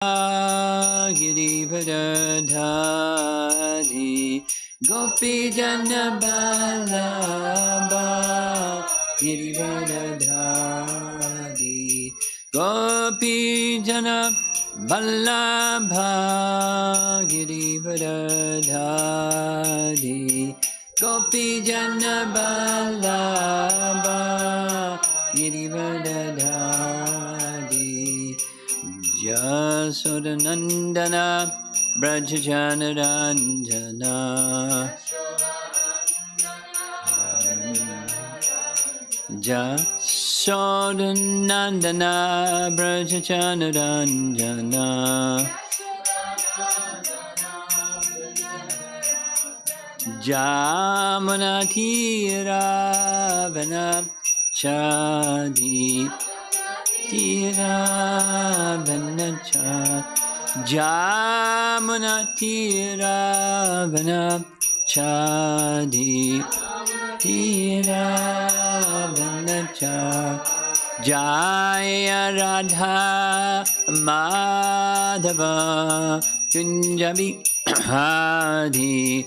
Girivardhari Gopi Jana Vallabha Girivardhari Gopi Jana Vallabha Girivardhari Gopi Jana Vallabha Girivardhari Jasodanandana Brajajanaranjana Jasodanandana Brajajanaranjana Jamunathiravana Chadi Tiravanacha Jamunathiravana Chadi Tiravanacha Jaya Radha Madhava Kunjabi Hadi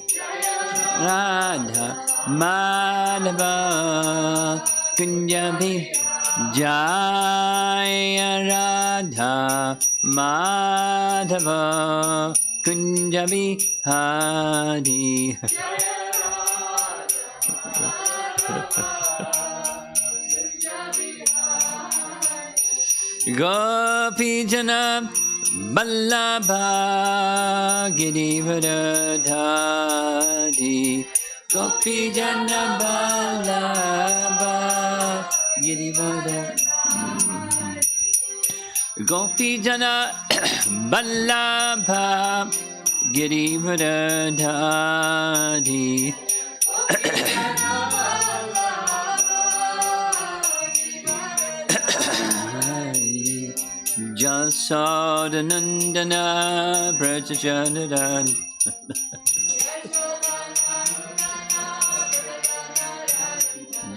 Radha Madhava Kunjabi Jaya Radha Madhava Kunjabi Hari Gopi Jana Vallabha Girivardhari Gopi Jana Vallabha Girivardhari Gopi Jana Vallabha Girivardhari Jasodanandana Brajajanaran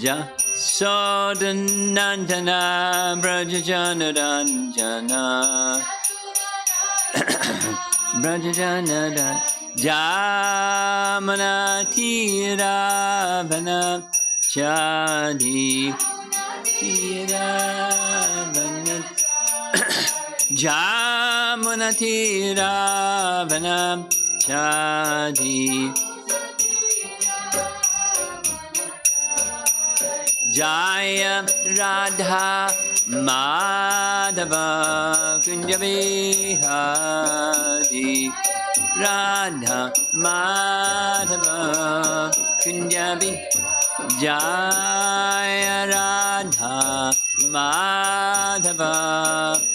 Jasodanandana Brajajanaranjana Brajajanaran Jamunathiravana Chadi Tiravana Jamunathiravana Chadi Jaya Radha Madhava Kunjabi Hari Radha Madhava Kunjabi Jaya Radha Madhava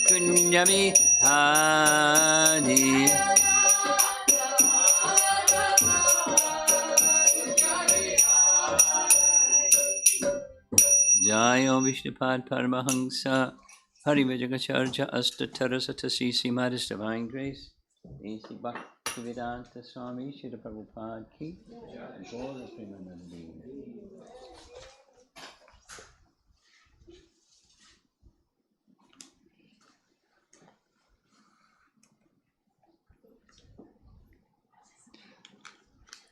Kunjabi Hari Jayo Vishnupad Paramahansa Parivajagacharya Astatarasata Sisi Maris Divine Grace A.C. Bhaktivedanta Swami Srila Prabhupada Ki Gaura Premanandi.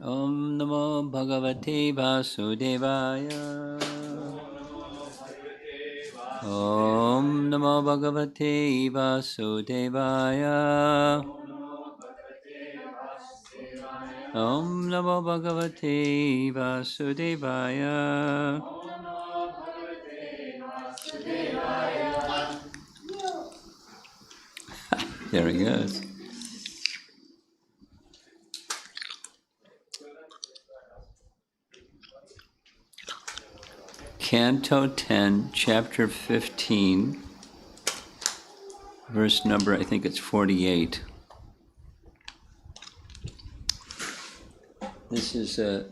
Om Namo Bhagavate Vasudevaya Om Namo Bhagavate Vasudevaya Om Namo Bhagavate Vasudevaya There he goes. Canto 10, Chapter 15, verse number, I think it's 48. This is a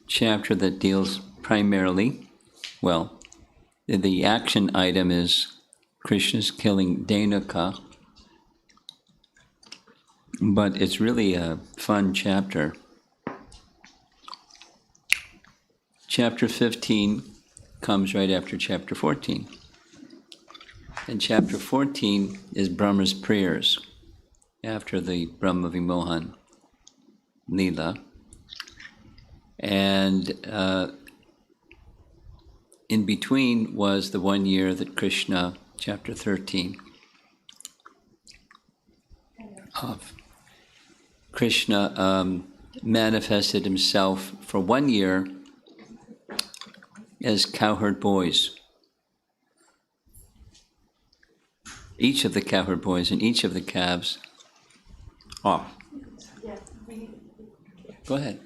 chapter that deals primarily, well, the action item is Krishna's killing Dhenuka, but it's really a fun chapter. Chapter 15 comes right after chapter 14. And chapter 14 is Brahma's prayers after the Brahma Vimohan Leela. And in between was the 1 year that Krishna, chapter 13, of Krishna manifested himself for 1 year as cowherd boys. Each of the cowherd boys and each of the calves. Oh. Go ahead.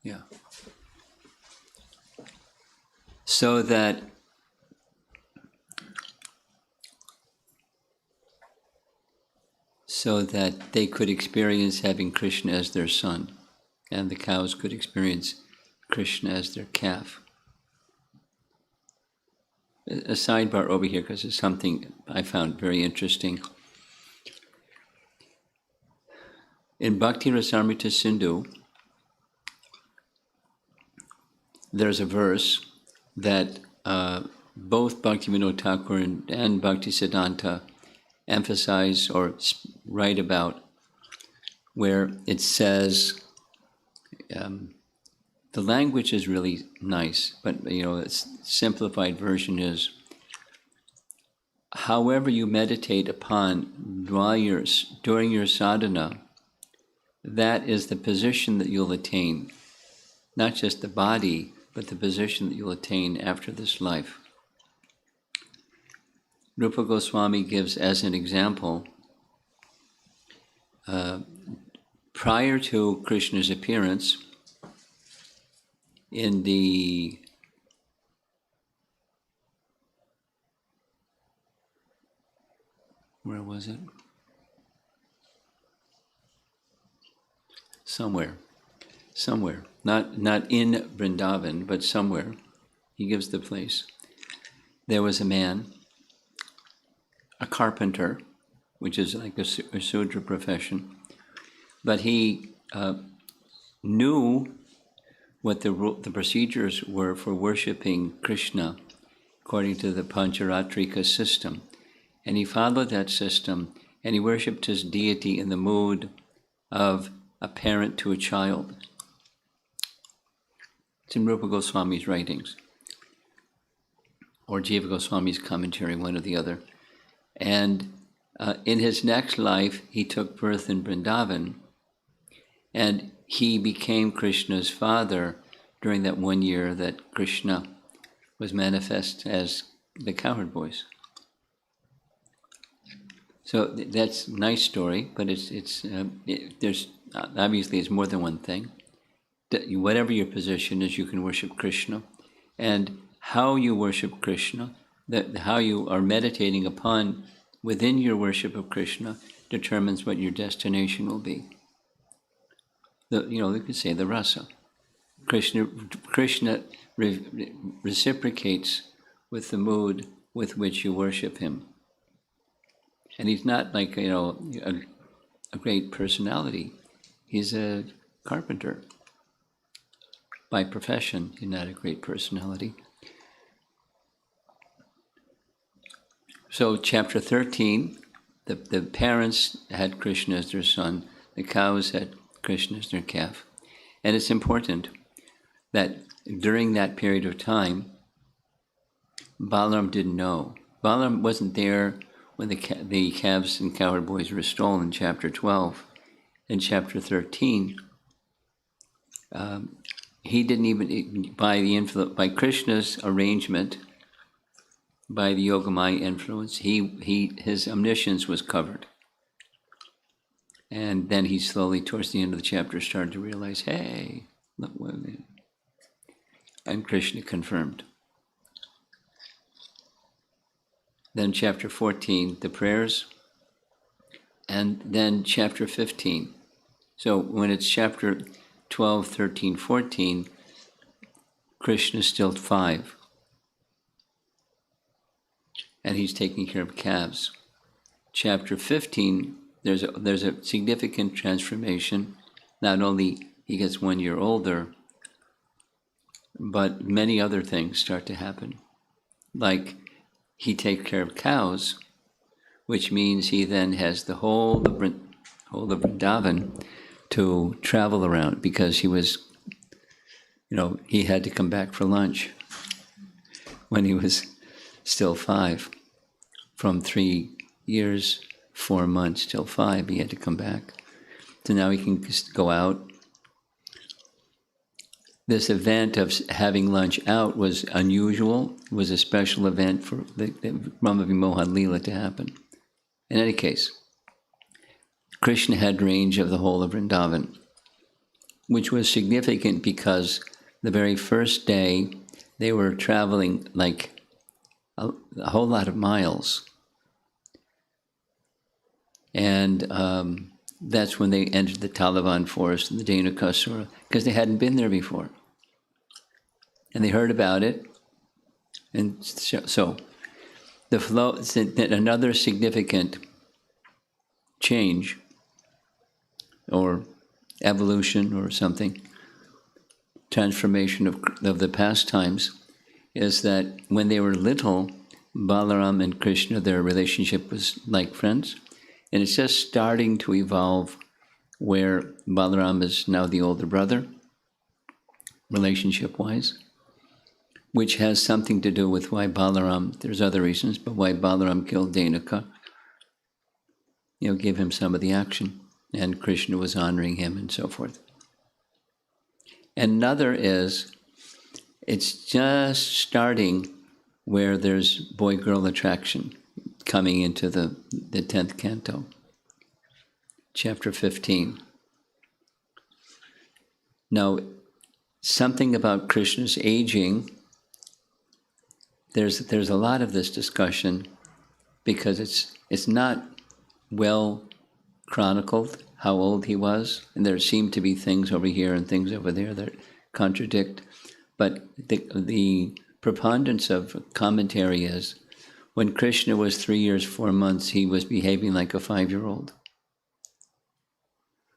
Yeah. So that they could experience having Krishna as their son, and the cows could experience Krishna as their calf. A sidebar over here, because it's something I found very interesting. In Bhakti Rasamrita Sindhu, there's a verse that both Bhaktivinoda Thakur and Bhaktisiddhanta emphasize or write about, where it says, the language is really nice, but a simplified version is, however you meditate upon during your sadhana, that is the position that you'll attain. Not just the body, but the position that you'll attain after this life. Rupa Goswami gives as an example, prior to Krishna's appearance in the where was it? Somewhere. Not in Vrindavan, but somewhere. He gives the place. There was a man, a carpenter, which is like a Sudra profession, but he knew what the procedures were for worshipping Krishna according to the Pancharatrika system. And he followed that system, and he worshipped his deity in the mood of a parent to a child. It's in Rupa Goswami's writings, or Jiva Goswami's commentary, one or the other. And in his next life, he took birth in Vrindavan, and he became Krishna's father during that 1 year that Krishna was manifest as the cowherd boys. So that's a nice story, but there's obviously it's more than one thing. Whatever your position is, you can worship Krishna, and how you worship Krishna, how you are meditating upon within your worship of Krishna determines what your destination will be. You could say the rasa. Krishna reciprocates with the mood with which you worship him. And he's not like, a great personality. He's a carpenter. By profession, he's not a great personality. So chapter 13, the parents had Krishna as their son, the cows had Krishna as their calf. And it's important that during that period of time, Balaram didn't know. Balaram wasn't there when the calves and cowherd boys were stolen in chapter 12. In chapter 13, he didn't even, by Krishna's arrangement, by the Yogamaya influence, his omniscience was covered. And then he slowly, towards the end of the chapter, started to realize, hey, look, and Krishna confirmed. Then chapter 14, the prayers, and then chapter 15. So when it's chapter 12, 13, 14, Krishna's still 5. And he's taking care of calves. Chapter 15, there's a significant transformation. Not only he gets 1 year older, but many other things start to happen. like he takes care of cows, which means he then has the whole of Vrindavan to travel around, because he was, he had to come back for lunch when he was still 5. From 3 years, 4 months till 5, he had to come back. So now he can just go out. This event of having lunch out was unusual. It was a special event for the Rama Vimohan Leela to happen. In any case, Krishna had range of the whole of Vrindavan, which was significant because the very first day they were traveling like a whole lot of miles. And that's when they entered the Talavan forest and the Dhenuka, because they hadn't been there before. And they heard about it. And so the flow, another significant change or evolution or something, transformation of the past times, is that when they were little, Balaram and Krishna, their relationship was like friends. And it's just starting to evolve where Balaram is now the older brother, relationship-wise, which has something to do with why Balaram, there's other reasons, but why Balaram killed Dhenuka, give him some of the action. And Krishna was honoring him and so forth. Another is, it's just starting where there's boy-girl attraction coming into the 10th canto, chapter 15. Now, something about Krishna's aging, there's a lot of this discussion because it's not well chronicled how old he was, and there seem to be things over here and things over there that contradict. But the preponderance of commentary is, when Krishna was 3 years, 4 months, he was behaving like a 5-year-old.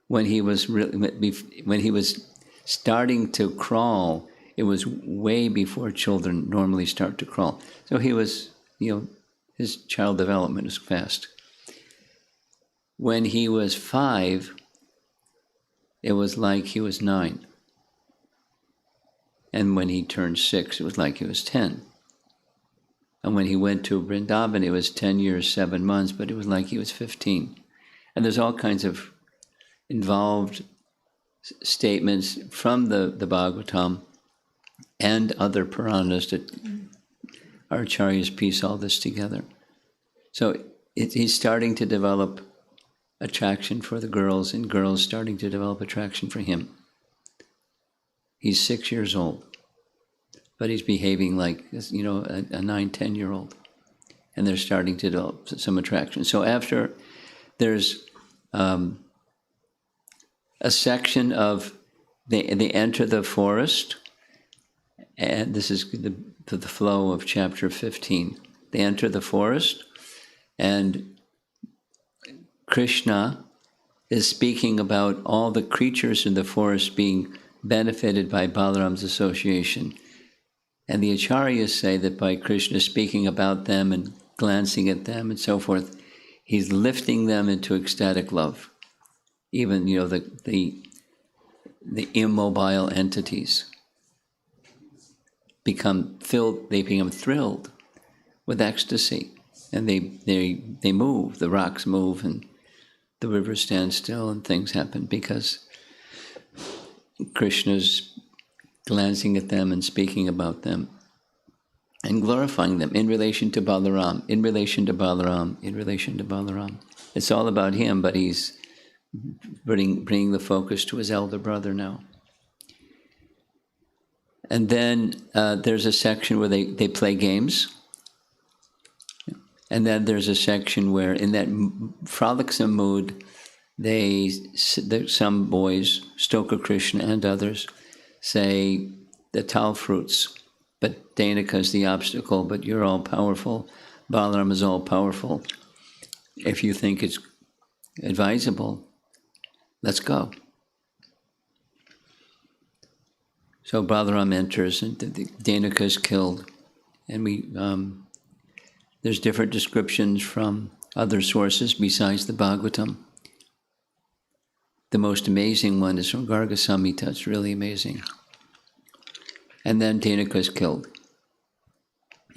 When he was starting to crawl, it was way before children normally start to crawl. So he was, his child development is fast. When he was 5, it was like he was 9. And when he turned 6, it was like he was 10. And when he went to Vrindavan, it was 10 years, 7 months, but it was like he was 15. And there's all kinds of involved statements from the Bhagavatam and other Puranas that our acharyas piece all this together. So he's starting to develop attraction for the girls, and girls starting to develop attraction for him. He's 6 years old, but he's behaving like, a 9-10-year-old, and they're starting to develop some attraction. So after, there's a section of they enter the forest, and this is the flow of chapter 15. They enter the forest, and Krishna is speaking about all the creatures in the forest being benefited by Balaram's association. And the acharyas say that by Krishna speaking about them and glancing at them and so forth, he's lifting them into ecstatic love. Even, the immobile entities become thrilled with ecstasy. And they move, the rocks move, and the river stands still, and things happen because Krishna's glancing at them and speaking about them and glorifying them in relation to Balaram, in relation to Balaram, in relation to Balaram. It's all about him, but he's bringing the focus to his elder brother now. And then there's a section where they play games. And then there's a section where, in that frolicsome mood, some boys, Stoka Krishna and others, say the tal fruits, but Dhenuka is the obstacle, but you're all powerful. Balaram is all powerful. If you think it's advisable, let's go. So Balaram enters, and Dhenuka is killed And there's different descriptions from other sources besides the Bhagavatam. The most amazing one is from Garga Samhita. It's really amazing. And then Dhenuka is killed.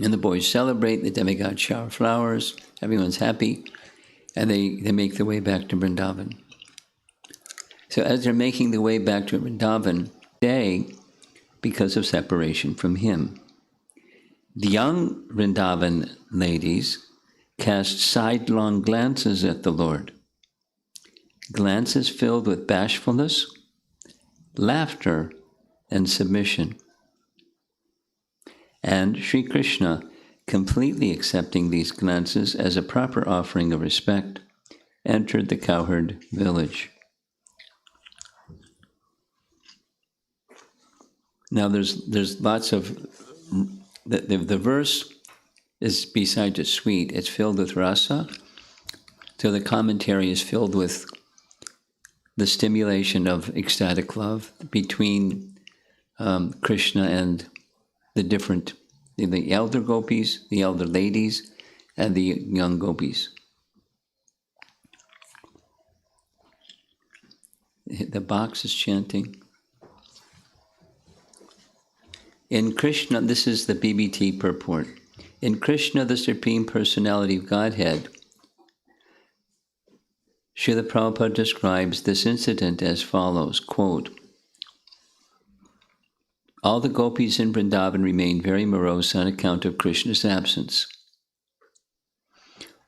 And the boys celebrate, the demigods shower flowers, everyone's happy, and they make their way back to Vrindavan. So as they're making their way back to Vrindavan, they, because of separation from him, the young Vrindavan ladies cast sidelong glances at the Lord, glances filled with bashfulness, laughter, and submission. And Sri Krishna, completely accepting these glances as a proper offering of respect, entered the cowherd village. Now there's lots of, the verse is besides just sweet, it's filled with rasa. So the commentary is filled with the stimulation of ecstatic love between Krishna and the elder gopis, the elder ladies, and the young gopis. The box is chanting. In Krishna, this is the BBT purport. In Krishna, the Supreme Personality of Godhead, Srila Prabhupada describes this incident as follows, quote, all the gopis in Vrindavan remained very morose on account of Krishna's absence.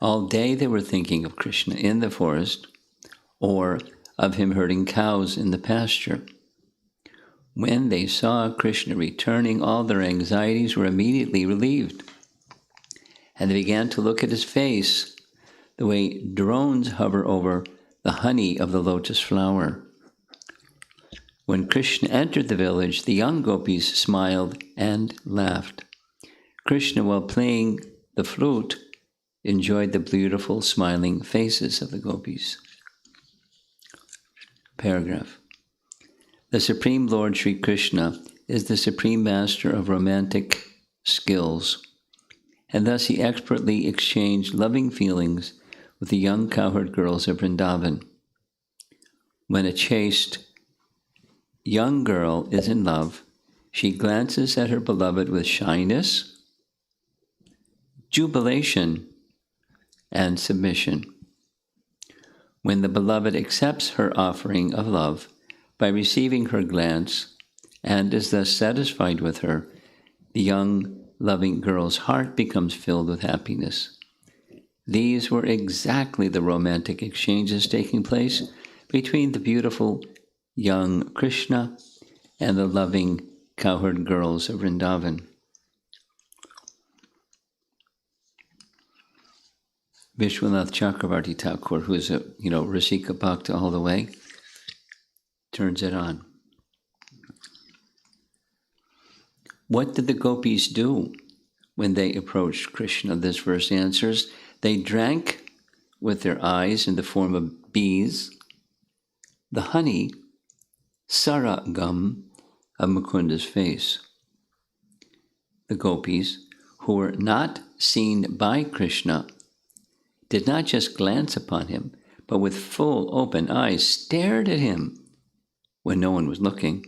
All day they were thinking of Krishna in the forest, or of him herding cows in the pasture. When they saw Krishna returning, all their anxieties were immediately relieved, and they began to look at his face the way drones hover over the honey of the lotus flower. When Krishna entered the village, the young gopis smiled and laughed. Krishna, while playing the flute, enjoyed the beautiful smiling faces of the gopis. Paragraph. The Supreme Lord Sri Krishna is the Supreme Master of romantic skills, and thus he expertly exchanged loving feelings with the young cowherd girls of Vrindavan. When a chaste young girl is in love, she glances at her beloved with shyness, jubilation, and submission. When the beloved accepts her offering of love by receiving her glance and is thus satisfied with her, the young, loving girl's heart becomes filled with happiness. These were exactly the romantic exchanges taking place between the beautiful young Krishna and the loving cowherd girls of Vrindavan. Vishwanath Chakravarti Thakur, who is a Rasika Bhakta all the way, turns it on. What did the gopis do when they approached Krishna? This verse answers, they drank with their eyes in the form of bees the honey, saragam, of Mukunda's face. The gopis, who were not seen by Krishna, did not just glance upon him, but with full open eyes stared at him when no one was looking.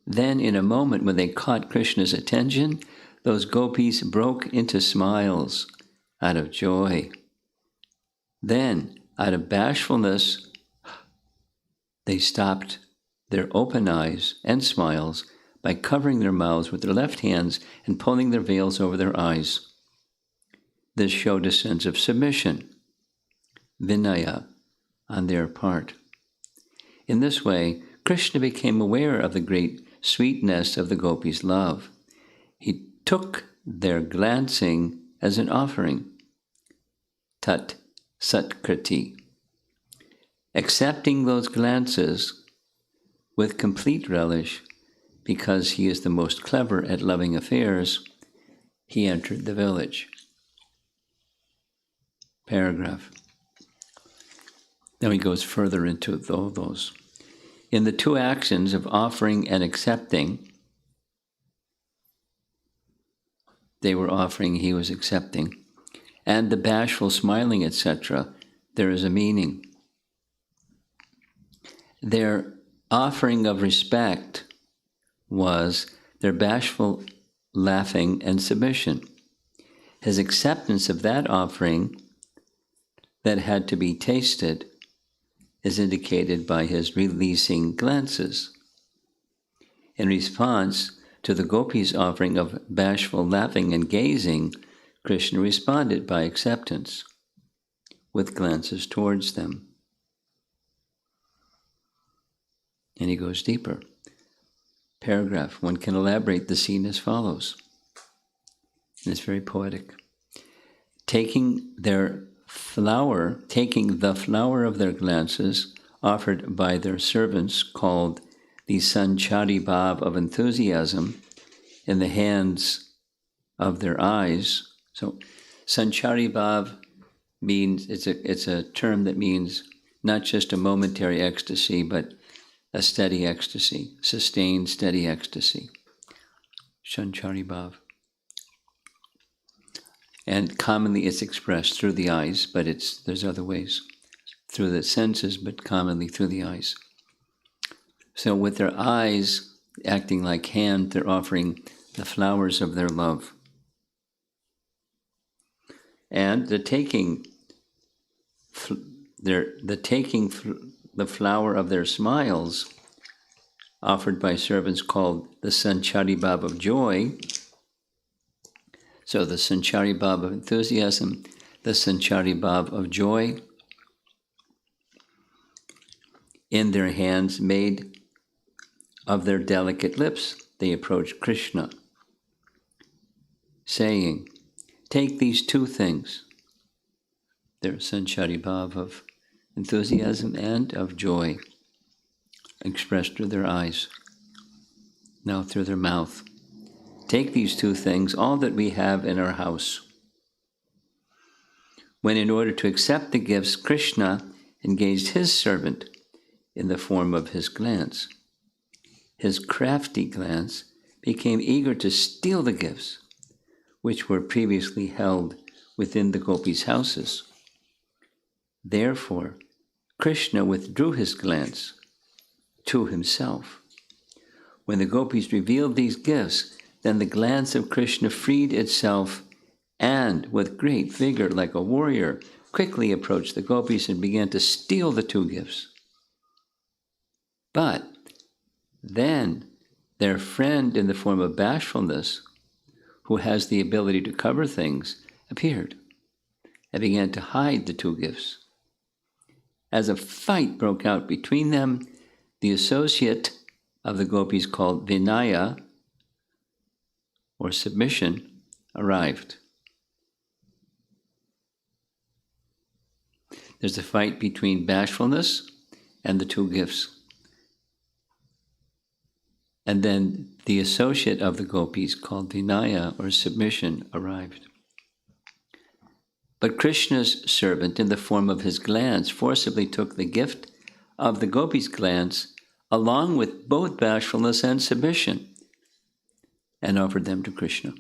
Then, in a moment when they caught Krishna's attention, those gopis broke into smiles out of joy. Then, out of bashfulness, they stopped their open eyes and smiles by covering their mouths with their left hands and pulling their veils over their eyes. This showed a sense of submission, vinaya, on their part. In this way, Krishna became aware of the great sweetness of the gopis' love. He took their glancing as an offering, tat satkriti. Accepting those glances with complete relish, because he is the most clever at loving affairs, he entered the village. Paragraph. Then he goes further into those. In the two actions of offering and accepting, they were offering, he was accepting. And the bashful smiling, etc., there is a meaning. Their offering of respect was their bashful laughing and submission. His acceptance of that offering that had to be tasted is indicated by his releasing glances. In response to the gopis' offering of bashful laughing and gazing, Krishna responded by acceptance, with glances towards them. And he goes deeper. Paragraph, one can elaborate the scene as follows. And it's very poetic. Taking the flower of their glances, offered by their servants, called the Sanchari Bhav of enthusiasm, in the hands of their eyes. So, Sanchari Bhav means, it's a term that means not just a momentary ecstasy, but a steady ecstasy, sustained, steady ecstasy. Sanchari Bhav. And commonly it's expressed through the eyes, but there's other ways. Through the senses, but commonly through the eyes. So with their eyes acting like hand, they're offering the flowers of their love. And the taking the flower of their smiles, offered by servants, called the Sanchari Bhav of joy. So the Sanchari Bhav of enthusiasm, the Sanchari Bhav of joy, in their hands made of their delicate lips, they approach Krishna, saying, take these two things, their Sanchari Bhav of enthusiasm and of joy, expressed through their eyes, now through their mouth. Take these two things, all that we have in our house. When in order to accept the gifts, Krishna engaged his servant in the form of his glance. His crafty glance became eager to steal the gifts, which were previously held within the gopis' houses. Therefore, Krishna withdrew his glance to himself. When the gopis revealed these gifts, then the glance of Krishna freed itself and, with great vigor, like a warrior, quickly approached the gopis and began to steal the two gifts. But then their friend in the form of bashfulness, who has the ability to cover things, appeared and began to hide the two gifts. As a fight broke out between them, the associate of the gopis, called Vinaya, or submission, arrived. There's a fight between bashfulness and the two gifts. And then the associate of the gopis, called Vinaya, or submission, arrived. But Krishna's servant, in the form of his glance, forcibly took the gift of the gopis' glance, along with both bashfulness and submission, and offered them to Krishna.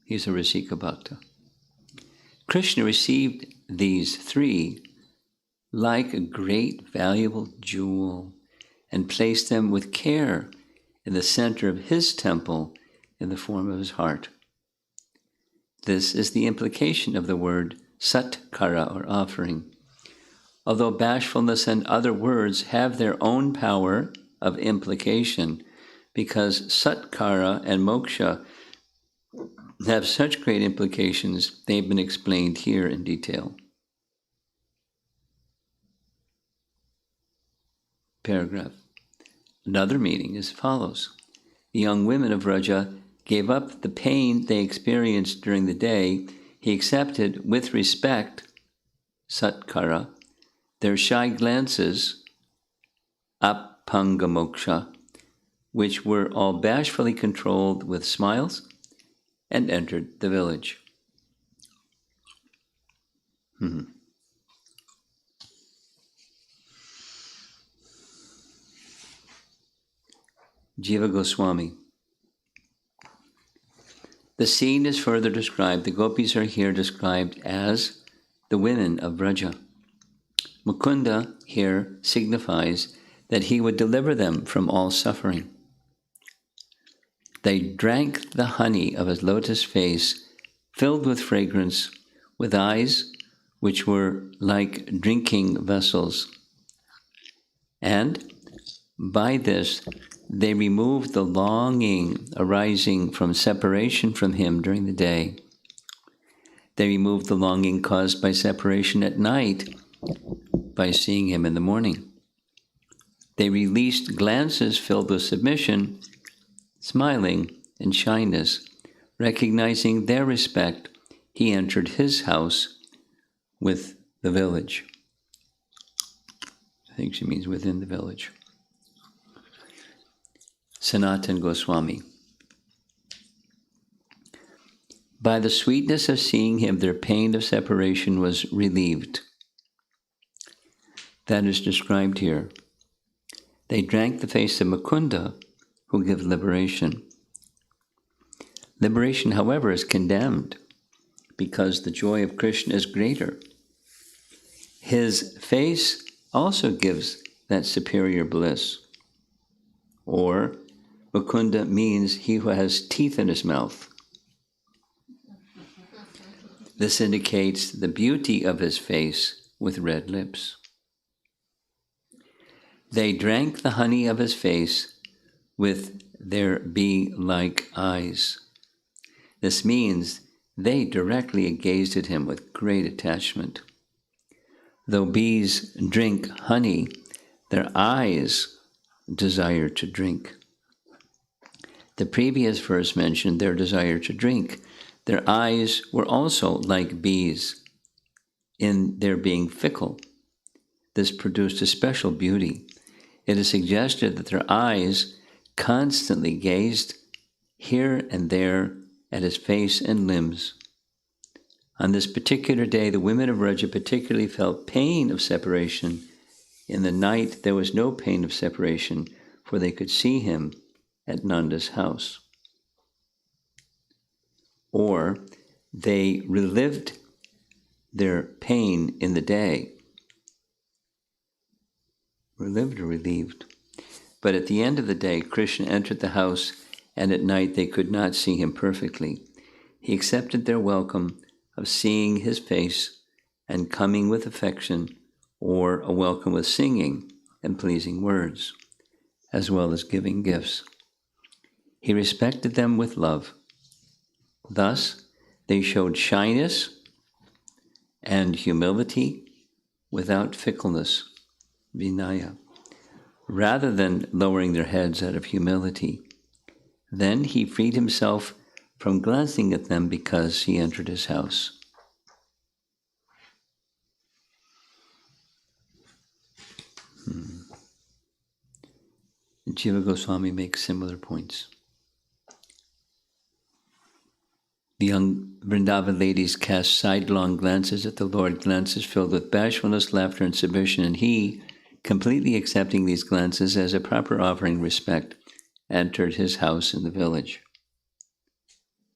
He's a Rasika Bhakta. Krishna received these three like a great valuable jewel and placed them with care in the center of his temple in the form of his heart. This is the implication of the word satkara, or offering. Although bashfulness and other words have their own power of implication, because satkara and moksha have such great implications, they've been explained here in detail. Paragraph. Another meaning is as follows. The young women of Vraja gave up the pain they experienced during the day. He accepted with respect, satkara, their shy glances, apanga-moksha, which were all bashfully controlled with smiles, and entered the village. Jiva Goswami. The scene is further described. The gopis are here described as the women of Vraja. Mukunda here signifies that he would deliver them from all suffering. They drank the honey of his lotus face, filled with fragrance, with eyes which were like drinking vessels. And by this, they removed the longing arising from separation from him during the day. They removed the longing caused by separation at night by seeing him in the morning. They released glances filled with submission, smiling, and shyness. Recognizing their respect, he entered his house with the village. I think she means within the village. Sanatana Goswami. By the sweetness of seeing him, their pain of separation was relieved. That is described here. They drank the face of Mukunda, who gives liberation. Liberation, however, is condemned because the joy of Krishna is greater. His face also gives that superior bliss. Or, Mukunda means he who has teeth in his mouth. This indicates the beauty of his face with red lips. They drank the honey of his face with their bee-like eyes. This means they directly gazed at him with great attachment. Though bees drink honey, their eyes desire to drink. The previous verse mentioned their desire to drink. Their eyes were also like bees in their being fickle. This produced a special beauty. It is suggested that their eyes constantly gazed here and there at his face and limbs. On this particular day, the women of Vraja particularly felt pain of separation. In the night, there was no pain of separation, for they could see him at Nanda's house. Or they relived their pain in the day. Relived or relieved. But at the end of the day, Krishna entered the house, and at night they could not see him perfectly. He accepted their welcome of seeing his face and coming with affection, or a welcome with singing and pleasing words, as well as giving gifts. He respected them with love. Thus, they showed shyness and humility without fickleness, vinaya, rather than lowering their heads out of humility. Then he freed himself from glancing at them because he entered his house. Jiva Goswami makes similar points. The young Vrindavan ladies cast sidelong glances at the Lord, glances filled with bashfulness, laughter, and submission, and he, completely accepting these glances as a proper offering respect, entered his house in the village,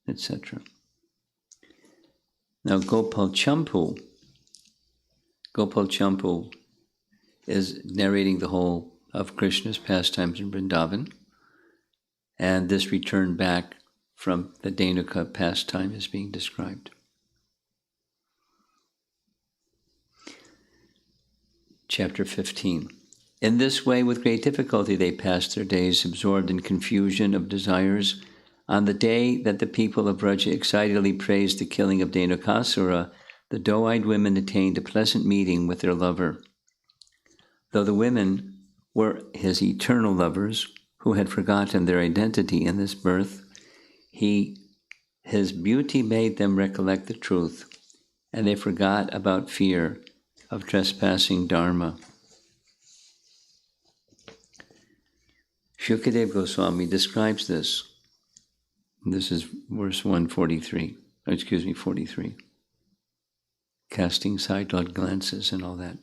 etc. Now Gopal Champu is narrating the whole of Krishna's pastimes in Vrindavan, and this return back from the Dhenuka pastime is being described. Chapter 15. In this way, with great difficulty, they passed their days, absorbed in confusion of desires. On the day that the people of Vraja excitedly praised the killing of Dhenukasura, the doe-eyed women attained a pleasant meeting with their lover. Though the women were his eternal lovers, who had forgotten their identity in this birth, his beauty made them recollect the truth, and they forgot about fear of trespassing Dharma. Shukadev Goswami describes this. This is verse 43. Casting sidelong glances and all that.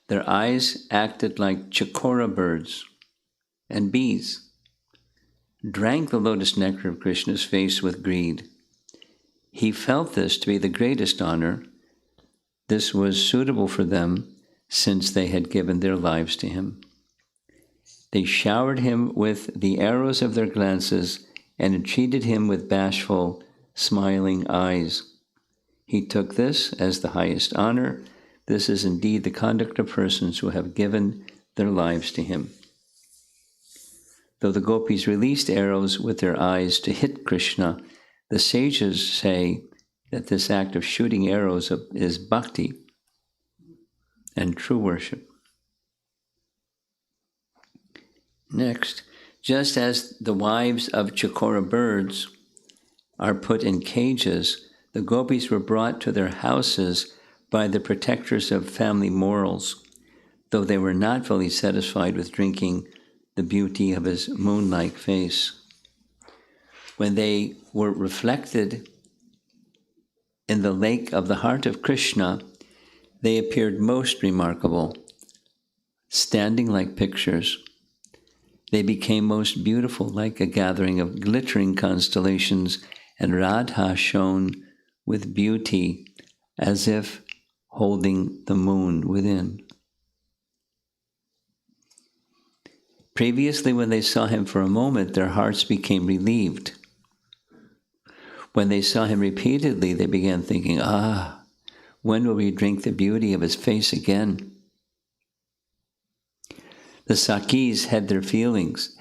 Their eyes acted like chakora birds and bees. drank the lotus nectar of Krishna's face with greed. He felt this to be the greatest honor. This was suitable for them, since they had given their lives to him. They showered him with the arrows of their glances and entreated him with bashful, smiling eyes. He took this as the highest honor. This is indeed the conduct of persons who have given their lives to him. Though the gopis released arrows with their eyes to hit Krishna, the sages say that this act of shooting arrows is bhakti and true worship. Next, just as the wives of chakora birds are put in cages, the gopis were brought to their houses by the protectors of family morals, though they were not fully satisfied with drinking the beauty of his moon-like face. When they were reflected in the lake of the heart of Krishna, they appeared most remarkable, standing like pictures. They became most beautiful, like a gathering of glittering constellations, and Radha shone with beauty as if holding the moon within. Previously, when they saw him for a moment, their hearts became relieved. When they saw him repeatedly, they began thinking, when will we drink the beauty of his face again? The Sakis hid their feelings.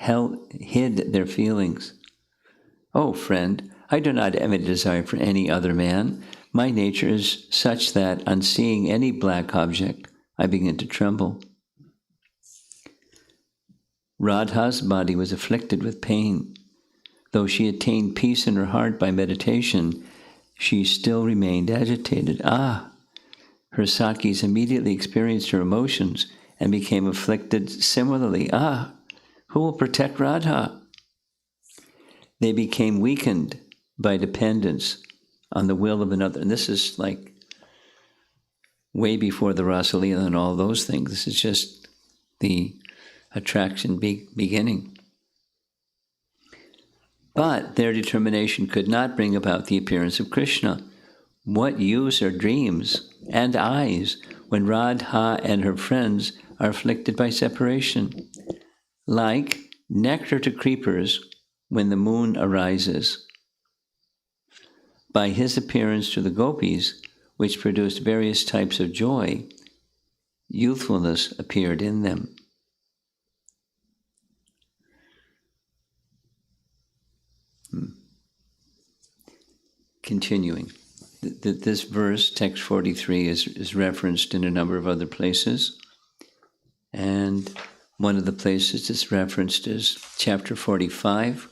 Oh, friend, I do not have any desire for any other man. My nature is such that on seeing any black object, I begin to tremble. Radha's body was afflicted with pain. Though she attained peace in her heart by meditation, she still remained agitated. Her Sakis immediately experienced her emotions and became afflicted similarly. Who will protect Radha? They became weakened by dependence on the will of another. And this is like way before the Rasalila and all those things. This is just the attraction beginning. But their determination could not bring about the appearance of Krishna. What use are dreams and eyes when Radha and her friends are afflicted by separation? Like nectar to creepers when the moon arises. By his appearance to the gopis, which produced various types of joy, youthfulness appeared in them. Continuing. This verse, text 43, is referenced in a number of other places. And one of the places it's referenced is chapter 45.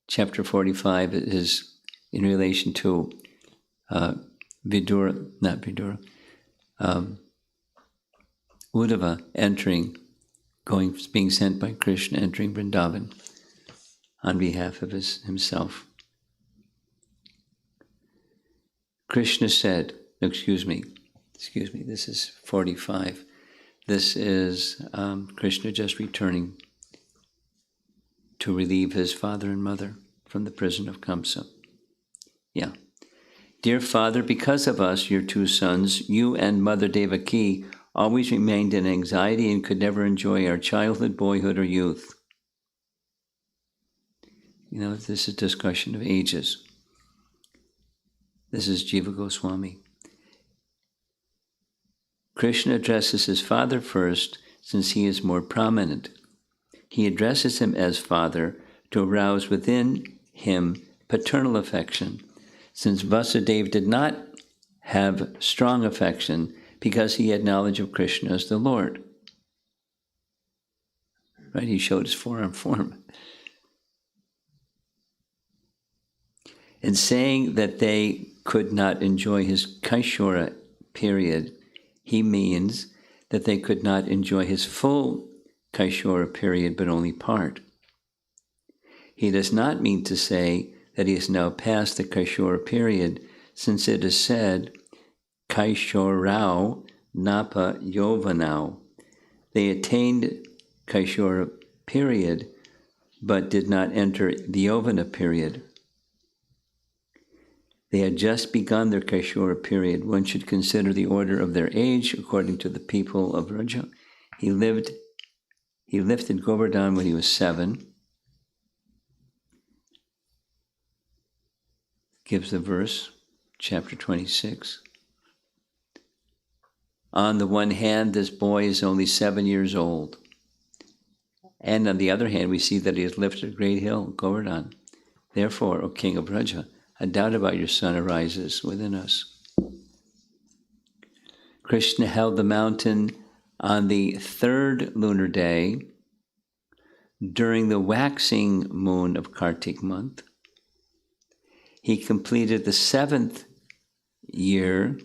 Chapter 45 is in relation to Uddhava being sent by Krishna, entering Vrindavan on behalf of himself. Krishna said, excuse me, this is 45. This is Krishna just returning to relieve his father and mother from the prison of Kamsa. Yeah. Dear Father, because of us, your two sons, you and Mother Devaki, always remained in anxiety and could never enjoy our childhood, boyhood, or youth. This is a discussion of ages. This is Jiva Goswami. Krishna addresses his father first, since he is more prominent. He addresses him as father to arouse within him paternal affection, since Vasudeva did not have strong affection because he had knowledge of Krishna as the Lord. Right? He showed his forearm form. In saying that they could not enjoy his Kaishora period, he means that they could not enjoy his full Kaishora period, but only part. He does not mean to say that he is now past the Kaishora period, since it is said, Kaishorau Napa Yovanau. They attained Kaishora period, but did not enter the Yovana period. They had just begun their Kaishura period. One should consider the order of their age according to the people of Vraja. He lifted Govardhan when he was 7. Gives the verse, chapter 26. On the one hand, this boy is only 7 years old. And on the other hand, we see that he has lifted a great hill, Govardhan. Therefore, O king of Vraja, a doubt about your son arises within us. Krishna held the mountain on the 3rd lunar day during the waxing moon of Kartik month. He completed the 7th year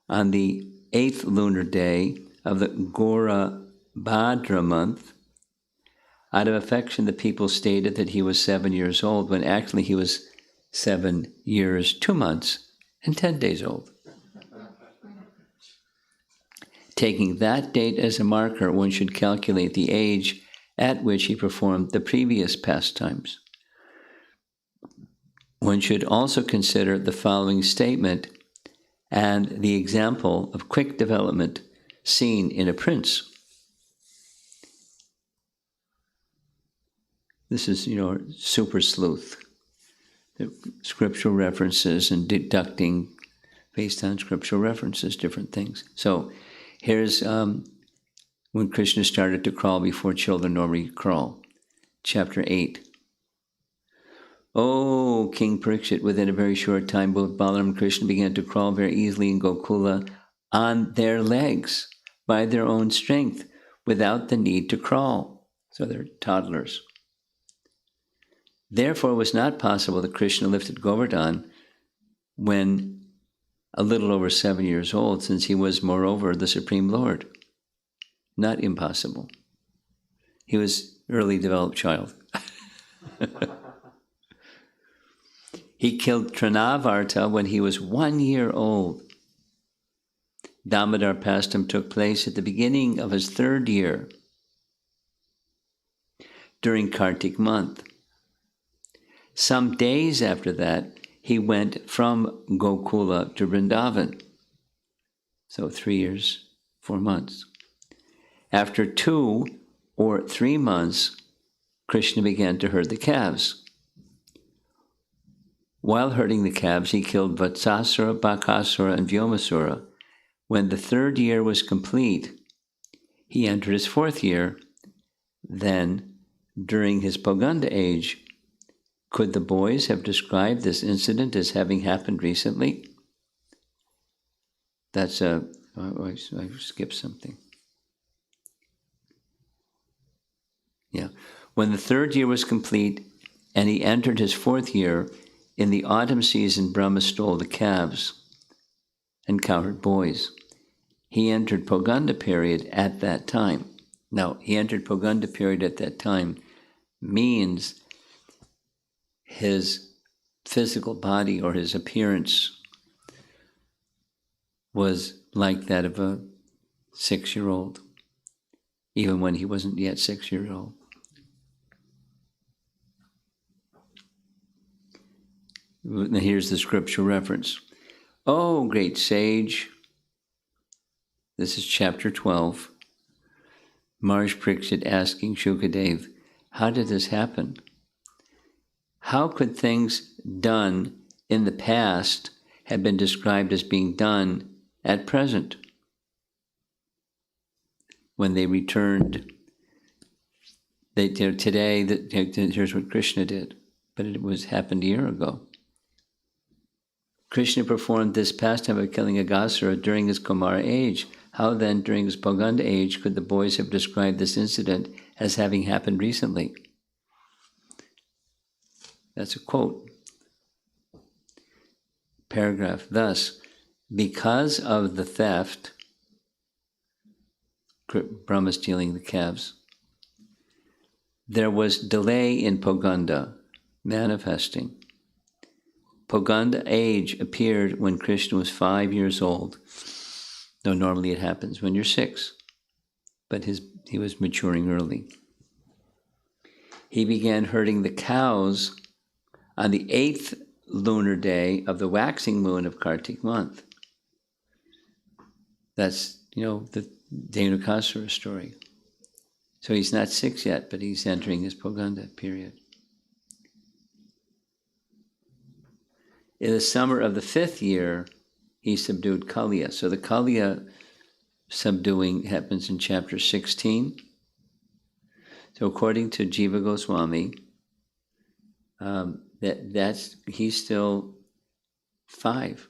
on the 8th lunar day of the Gora Bhadra month. Out of affection, the people stated that he was 7 years old, when actually he was 7 years, 2 months, and 10 days old. Taking that date as a marker, one should calculate the age at which he performed the previous pastimes. One should also consider the following statement and the example of quick development seen in a prince. This is, super sleuth. The scriptural references and deducting based on scriptural references, different things. So here's when Krishna started to crawl before children normally crawl. Chapter 8. Oh, King Parikshit, within a very short time, both Balaram and Krishna began to crawl very easily in Gokula on their legs, by their own strength, without the need to crawl. So they're toddlers. Therefore, it was not possible that Krishna lifted Govardhan when a little over 7 years old, since he was, moreover, the Supreme Lord. Not impossible. He was early developed child. He killed Trinavarta when he was 1 year old. Damodar pastime took place at the beginning of his 3rd year, during Kartik month. Some days after that, he went from Gokula to Vrindavan. So 3 years, 4 months. After 2 or 3 months, Krishna began to herd the calves. While herding the calves, he killed Vatsasura, Bakasura, and Vyomasura. When the 3rd year was complete, he entered his 4th year. Then, during his Poganda age, could the boys have described this incident as having happened recently? That's I skipped something. Yeah. When the 3rd year was complete and he entered his 4th year, in the autumn season, Brahma stole the calves and cowherd boys. He entered Poganda period at that time. Now, he entered Poganda period at that time means his physical body or his appearance was like that of a 6-year-old, even when he wasn't yet 6 years old. Now here's the scriptural reference. Oh, great sage. This is chapter 12. Maharaj Parikshit asking Shukadev, how did this happen? How could things done in the past have been described as being done at present? When they returned, today, here's what Krishna did, but it happened a year ago. Krishna performed this pastime of killing Aghasura during his Kumara age. How then, during his Poganda age, could the boys have described this incident as having happened recently? That's a quote. Paragraph. Thus, because of the theft, Brahma stealing the calves, there was delay in Poganda manifesting. Poganda age appeared when Krishna was 5 years old, though normally it happens when you're 6, but he was maturing early. he began herding the cows on the 8th lunar day of the waxing moon of Kartik month. That's, the Dhenukasura story. So he's not 6 yet, but he's entering his Poganda period. In the summer of the 5th year, he subdued Kaliya. So the Kaliya subduing happens in chapter 16. So according to Jiva Goswami, he's still 5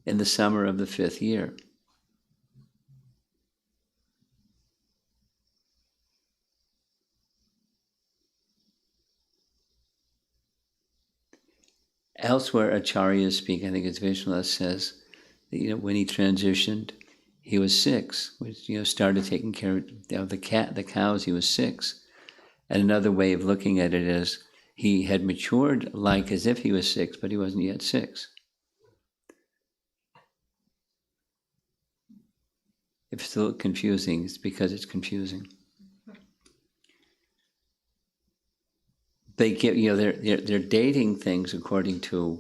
in the summer of the 5th year. Elsewhere, acharyas speak, I think it's Vishwanath says, that, when he transitioned, he was 6, which, started taking care of the cows, he was 6. And another way of looking at it is, he had matured like as if he was 6, but he wasn't yet 6. If it's still confusing, it's because it's confusing. They get, they're dating things according to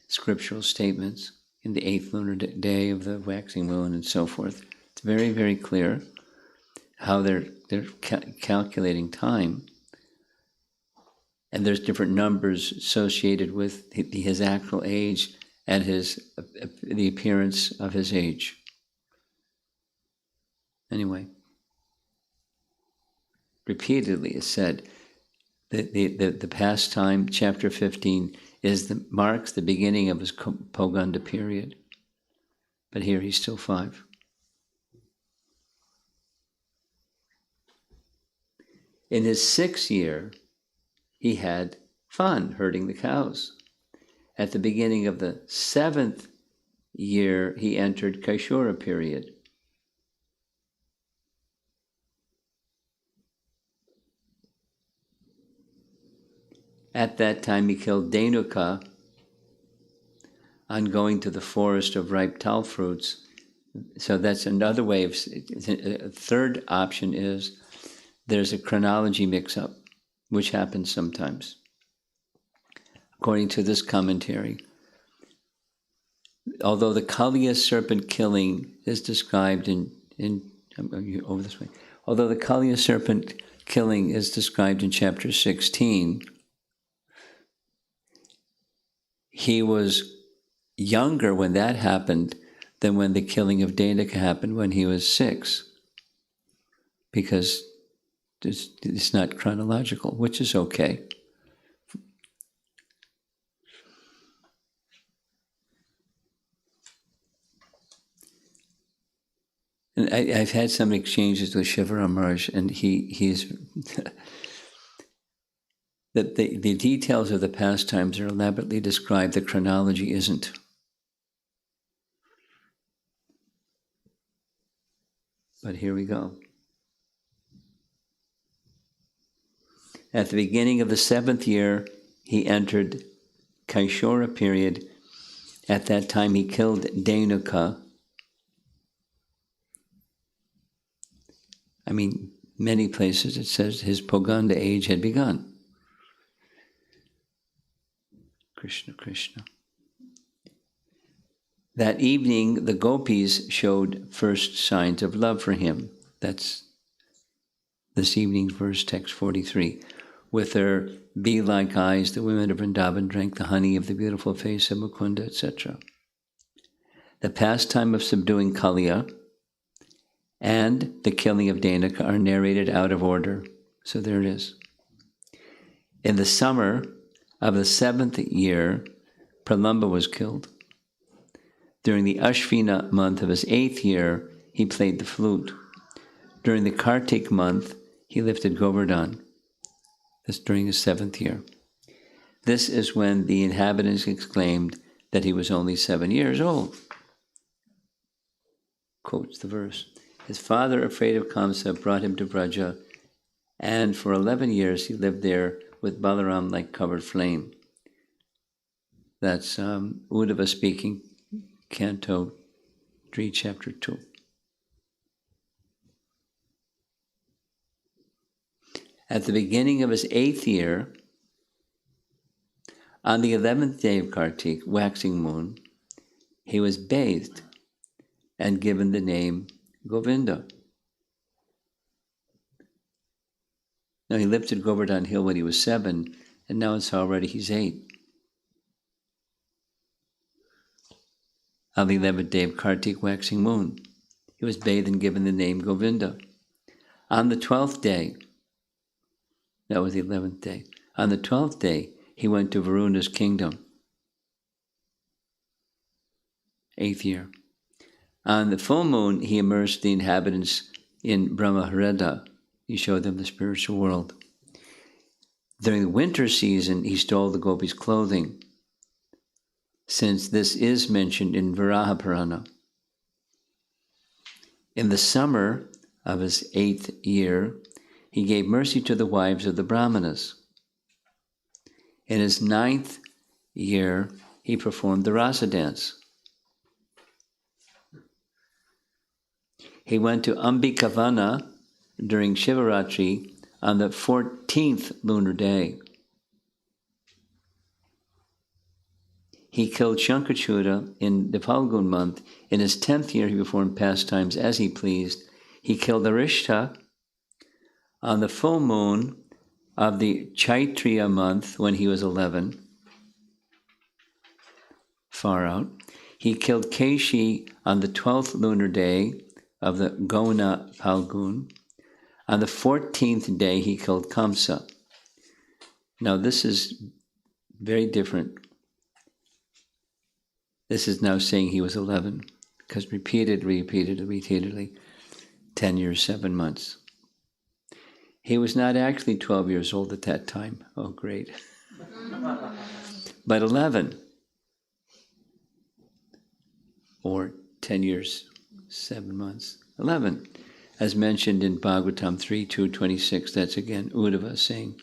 scriptural statements in the 8th lunar day of the waxing moon and so forth. It's very, very clear how they're calculating time. And there's different numbers associated with his actual age and the appearance of his age. Anyway, repeatedly it's said that the pastime, chapter 15, marks the beginning of his Poganda period. But here he's still 5. In his 6th year, he had fun herding the cows. At the beginning of the 7th year, he entered Kaishora period. At that time, he killed Dhenuka on going to the forest of ripe tal fruits. So that's another way of. A third option is there's a chronology mix-up, which happens sometimes. According to this commentary, although the Kaliya serpent killing is described over this way, although the Kaliya serpent killing is described in chapter 16, he was younger when that happened than when the killing of Dhenuka happened when he was 6, because it's not chronological, which is okay. And I've had some exchanges with Shivaram Maharaj, and he's that the details of the pastimes are elaborately described, the chronology isn't. But here we go. At the beginning of the 7th year, he entered Kaishora period. At that time, he killed Dhenuka. Many places it says his Poganda age had begun. Krishna, Krishna. That evening, the gopis showed first signs of love for him. That's this evening's verse, text 43. With their bee-like eyes, the women of Vrindavan drank the honey of the beautiful face of Mukunda, etc. The pastime of subduing Kaliya and the killing of Dhenuka are narrated out of order. So there it is. In the summer of the 7th year, Pralamba was killed. During the Ashvina month of his 8th year, he played the flute. During the Kartik month, he lifted Govardhan. That's during his 7th year. This is when the inhabitants exclaimed that he was only 7 years old. Quotes the verse. His father, afraid of Kamsa, brought him to Vraja, and for 11 years he lived there with Balaram like covered flame. That's Uddhava speaking, Canto 3, Chapter 2. At the beginning of his 8th year, on the 11th day of Kartik, waxing moon, he was bathed and given the name Govinda. Now, he lifted Govardhan Hill when he was 7, and now he's 8. On the 11th day of Kartik, waxing moon, he was bathed and given the name Govinda. On the 12th day, that was the 11th day, on the 12th day, he went to Varuna's kingdom. 8th year. On the full moon, he immersed the inhabitants in Brahmahreda. He showed them the spiritual world. During the winter season, he stole the gopis' clothing, since this is mentioned in Varaha Purana. In the summer of his 8th year, he gave mercy to the wives of the Brahmanas. In his 9th year, he performed the rasa dance. He went to Ambikavana during Shivaratri on the 14th lunar day. He killed Shankachuda in the Falgun month. In his 10th year, he performed pastimes as he pleased. He killed Arishta on the full moon of the Chaitriya month when he was 11. Far out. He killed Keshi on the 12th lunar day of the Gona Falgun. On the 14th day, he killed Kamsa. Now, this is very different. This is now saying he was 11, because repeatedly, 10 years, 7 months. He was not actually 12 years old at that time. Oh, great. But 11, or 10 years, 7 months. 11, as mentioned in Bhagavatam 3:226. That's again Uddhava saying.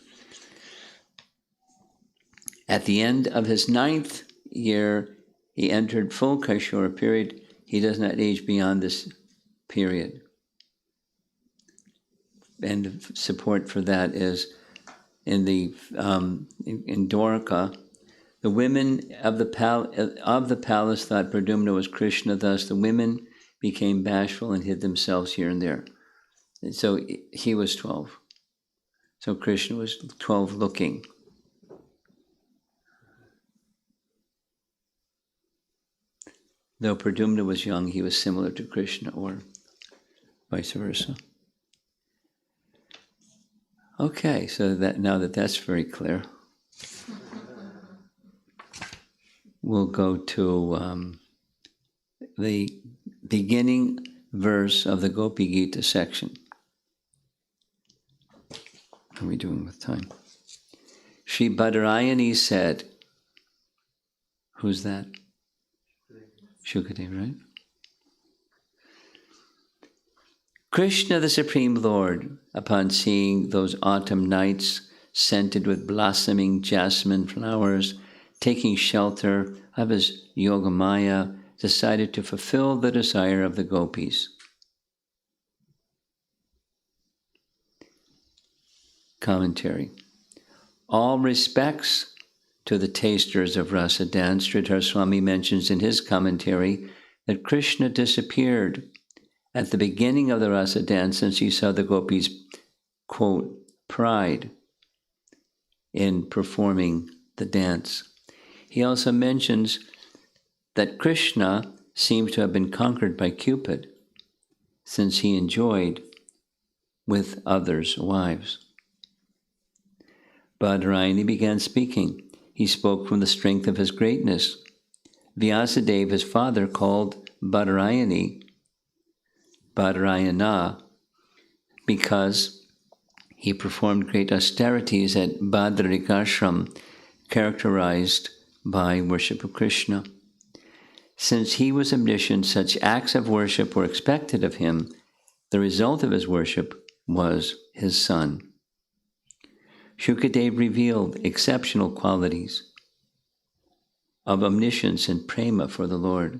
At the end of his 9th year, he entered full Kaishora period. He does not age beyond this period. And the support for that is in the in Dwarka, the women of the palace thought Pradyumna was Krishna. Thus, the women became bashful and hid themselves here and there. And so he was 12. So Krishna was 12 looking. Though Pradyumna was young, he was similar to Krishna, or vice versa. Okay, so that now that that's very clear, we'll go to the beginning verse of the Gopi Gita section. How are we doing with time? Sri Badarayani said, who's that? Shukadev, right? Krishna, the Supreme Lord, upon seeing those autumn nights scented with blossoming jasmine flowers, taking shelter of his Yogamaya, decided to fulfill the desire of the gopis. Commentary. All respects to the tasters of rasa dance, Sridhar Swami mentions in his commentary that Krishna disappeared at the beginning of the rasa dance since he saw the gopis, quote, pride in performing the dance. He also mentions that Krishna seems to have been conquered by Cupid since he enjoyed with others' wives. Badarayani began speaking. He spoke from the strength of his greatness. Vyasadeva, his father, called Badarayana, because he performed great austerities at Badarikashram, characterized by worship of Krishna. Since he was omniscient, such acts of worship were expected of him. The result of his worship was his son. Shukadev revealed exceptional qualities of omniscience and prema for the Lord.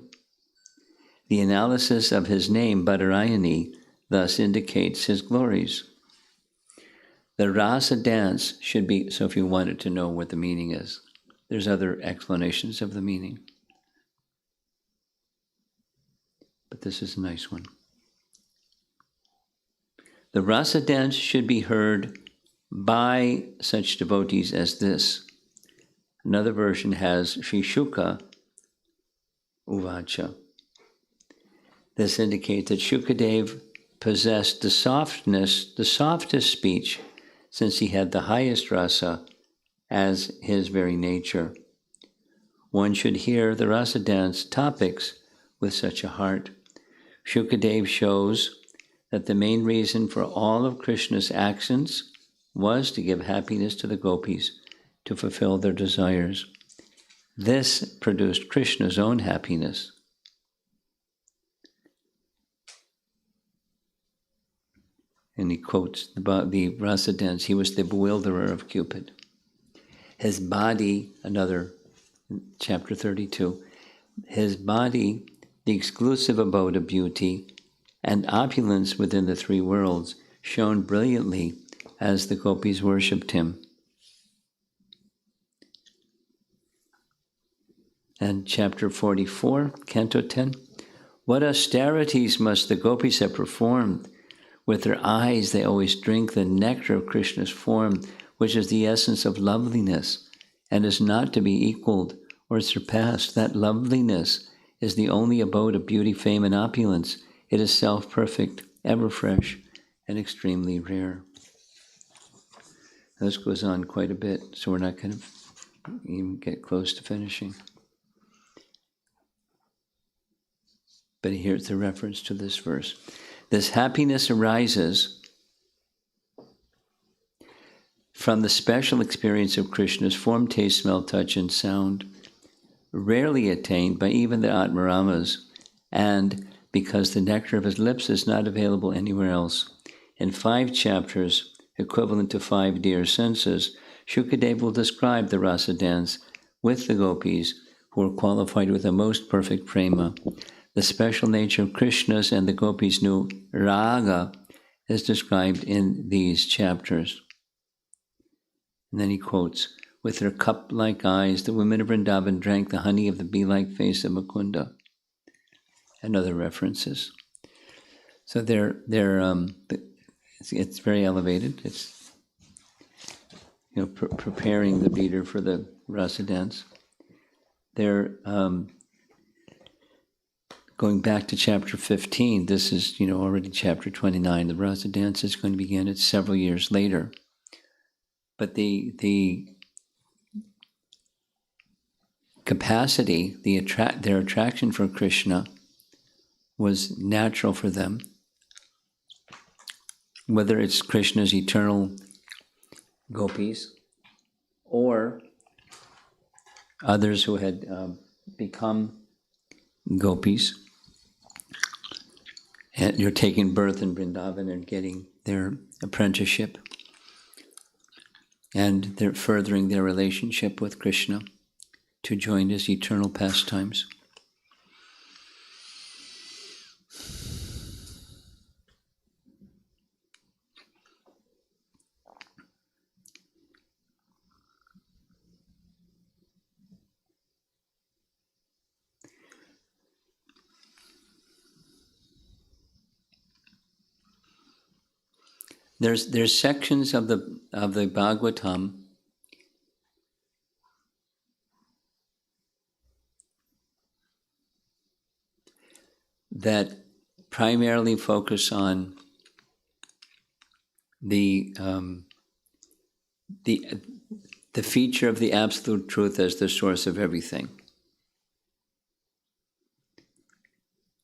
The analysis of his name, Badarayani, thus indicates his glories. The rasa dance should be, so if you wanted to know what the meaning is, there's other explanations of the meaning. But this is a nice one. The rasa dance should be heard by such devotees as this. Another version has Sri Shuka Uvacha. This indicates that Shukadev possessed the softest speech, since he had the highest rasa as his very nature. One should hear the rasa dance topics with such a heart. Shukadev shows that the main reason for all of Krishna's actions was to give happiness to the gopis, to fulfill their desires. This produced Krishna's own happiness. And he quotes about the rasa dance. He was the bewilderer of Cupid. His body, another, chapter 32, his body, the exclusive abode of beauty and opulence within the three worlds, shone brilliantly as the gopis worshipped him. And chapter 44, canto 10, what austerities must the gopis have performed! With their eyes they always drink the nectar of Krishna's form, which is the essence of loveliness, and is not to be equaled or surpassed. That loveliness is the only abode of beauty, fame, and opulence. It is self-perfect, ever fresh, and extremely rare. This goes on quite a bit, so we're not going to even get close to finishing. But here's the reference to this verse. This happiness arises from the special experience of Krishna's form, taste, smell, touch, and sound, rarely attained by even the Atmaramas, and because the nectar of his lips is not available anywhere else. In 5 chapters, equivalent to 5 dear senses, Shukadev will describe the rasa dance with the gopis, who are qualified with the most perfect prema. The special nature of Krishna's and the gopis' new raga is described in these chapters. And then he quotes, with their cup-like eyes, the women of Vrindavan drank the honey of the bee-like face of Mukunda. And other references. So it's very elevated. It's preparing the reader for the rasa dance. They're going back to chapter 15. This is already chapter 29. The rasa dance is going to begin. It's several years later, but the capacity, their attraction for Krishna was natural for them. Whether it's Krishna's eternal gopis or others who had become gopis, and you're taking birth in Vrindavan and getting their apprenticeship, and they're furthering their relationship with Krishna to join his eternal pastimes. There's sections of the Bhagavatam that primarily focus on the feature of the absolute truth as the source of everything.